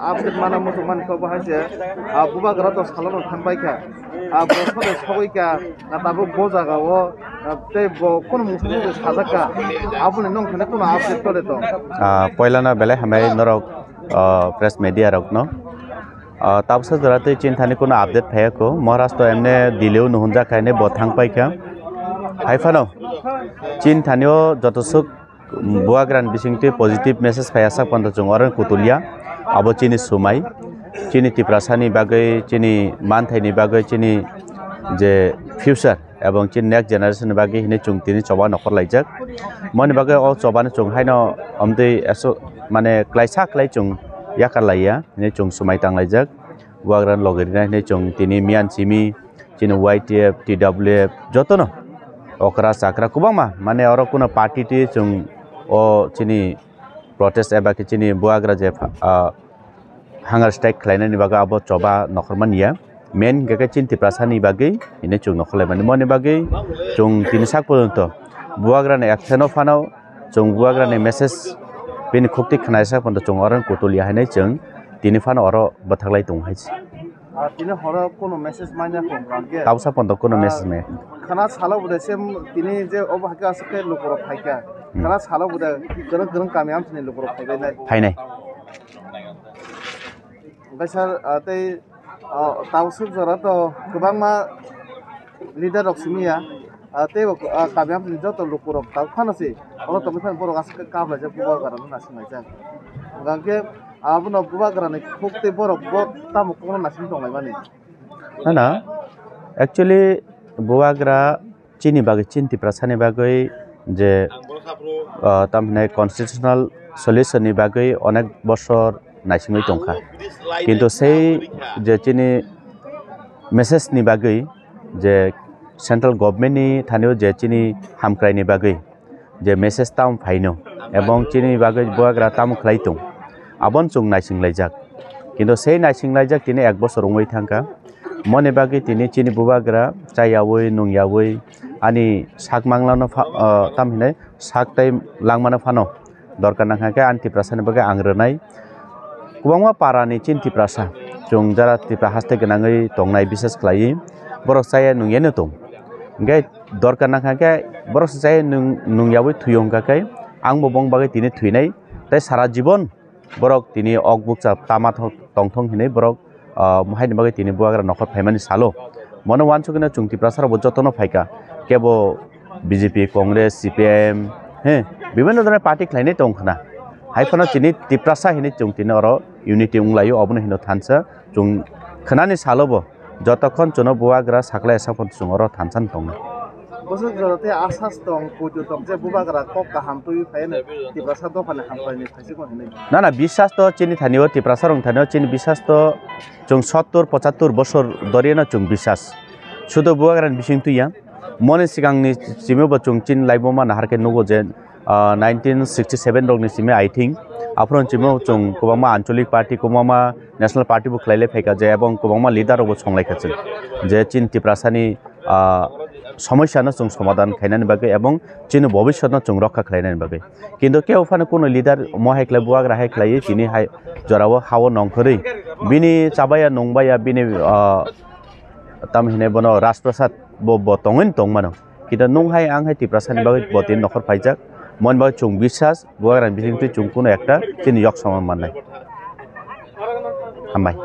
Update মানে মুসলমান কো বাহাইছে বুবা গরা তো সালানো থানবাইকা বছরে সবাইকা তাবো বজাগাও তে কোন মুসলমান সাজাকা আপনি নংখানে কোন আপডেট করে তো পয়লানা বেলে হামাই নরক প্রেস মিডিয়া রক ন তাবসা জরাতে চিন থানি কোন আপডেট ফায়াকো মহারাষ্ট্র এমনে দিলেও নহনজা খাইনে বথাং পাইকা হাইফানো চিন থানিও যতসুক বুয়াগ্রান বিসিংতে পজিটিভ মেসেজ ফায়াসা পন্দ জংঅরन কুতুলিয়া আবো চিনি সুমাই চিনি টিপ্রাসানি বাগৈ চিনি মানথাইনি বাগৈ চিনি যে ফিউচার এবং চিনি নেক্সট জেনারেশন বাগৈ হিনে চুংতিনি চবা নখর লাইজাক মনি বাগৈ অ চবানে চুং হাইনো আমदै এসো মানে ক্লাইसा ক্লাই চুং याका लाइया हिने चुं सुमाय तांलाइजाक बुआग्रान लगेरिना हिने चुं तिनि मियान सिमी चिनि YTF TWF जतनो ओकरा साकरा कुबामा माने अर कुनो पार्टी ति चुं ओ चिनि प्रोटेस्ट एबा कि चिनि बुआग्रा जे हांगार स्ट्राइक खालायनायनि बागै आबो चबा नखरमानिया मेन गेगे चिन्ति प्रासानि बागै हिने चुं नखलायमानि मनि बागै चुं तिनि साक पर्यन्त बुआग्रान एक्सनो फानाव चुं बुआग्रानि मेसेज बेनि खुक्ति खनायसा पन्द चंगरन कुतुलिया हायनाय जों तिनि फान अर बथागलाय दं हायस तिनि हर कोनो मेसेज मान्या को गांगे तावसा पन्द कोनो मेसेज मे खाना सालो बुदे सेम तिनि जे अबहाका सके लोकर फाइका खाना सालो बुदे गरं गरं कामियाम तिनि लोकर फाइनाय सर तै तावसुक जरा तो गोबां मा लिडार रक्समिया ते कामियाम तिनि जत लोकर ताव फानसे अरो तमिफान बर गासके काबला जे बुबा गारान नासिनाय जा गांगे आबुनो बुबा गारान खुक्ते बर ब ताम कोन नासिन दंलाय माने ना एक्चुअली बुआग्रा चिनि बागै चिन्ति प्रासानि बागै जे तामने कन्स्टिट्यूशनल सल्यूशननि बागै अनेक बছর नासिमै दंखा किन्तु सेई जे चिनि मेसेजनि बागै जे सेंट्रल गवर्नमेंट नि थानियो जे चिनि हामक्रायनि बागै जे मेसेज ताम फाइनो एवं चिनि बागै बुआग्रा ताम खलायतों आबन चुं नायसिंलायजाक किन्तु सेई नायसिंलायजाक तिनि एक बছর उमै थांका मने बागै तिनि चिनि बुआग्रा चायावै नंयावै आनि साक मांगलानो ताम हिने साक टाइम लांमानो फानो दरकार नाखाके आन्ति प्रासानि बागै आंग्रोनाय गोबांवा पारानि चिन्ति प्रासा चुं जारा तिप्रा हास्ते गोनाङै तंनाय बिसेस खलायै बरक चाया नंयानो दं गे दरकार नाखाके बरक चाया नंयावै थुयंगाकै आंबो बं बागै तिनि थुयनाय ताय सारा जीवन बरक तिनि अकबुकचा तामा तंथं हिने बरक महायनि बागै तिनि बुआग्रा नखर फाइमानि सालो मनो वानसुकिना चुंति प्रासार बजतनो फाइका केबो बीजेपी कांग्रेस CPM हे विभिन्न धरনের पार्टी खलायनाय दंखना हाइफाना तिनि तिप्रासा हिने चुंतिनो अर यूनिटी उंलायो अबनो हिनो थानसा चुं खनानि सालोबो जतखन चुनो बुआग्रा साकला एसाफन चुंगर थानसान दं बसो जरते आसास दं पुजु दं जे बुबाग्रा कक हामतुय फायने तिप्रासा दफाने हामफायनि फाइसे को हिने ना विश्वास तो चिनि थानियो तिप्रासा रं थानियो चिनि विश्वास तो चुं 70-75 বছর दरियाना चुं विश्वास सुदो बुआग्रानि बिसिंतुया मने सिगांनि सिमेबो चुं चिन लाइबोमा नाहारके नुगो जे 1967 रंनि सिमे आई थिंक आफ्रोन चिमो चुं कोबामा आंचलिक पार्टी कोबामा नेशनल पार्टी बो खलायले फैका जे एवं कोबामा लिडार बो संलायखाचों जे चिन तिप्रासानि समस्यानो चुं समाधान खायनानि बागै एवं चिन भविष्यनो चुं रक्षा खालायनानि बागै किन्तु के उफानो कोनो लिडार महायख्लाय बुआग्रा हायख्लायै तिनि हाय जरावो हावो नंखरै बिनि चाबाया नंबाया बिनि ताम हिने बनो राजप्रसाद बो तंगैन तंमानो किन्तु नंहाय आंहाय तिप्रासानि बागै बतिन नखर फाइजाक मन बागै चुं विश्वास बुआग्रानि बिथिंथि चुं कोनो एकटा चिनि यक समान माननाय हामबाय।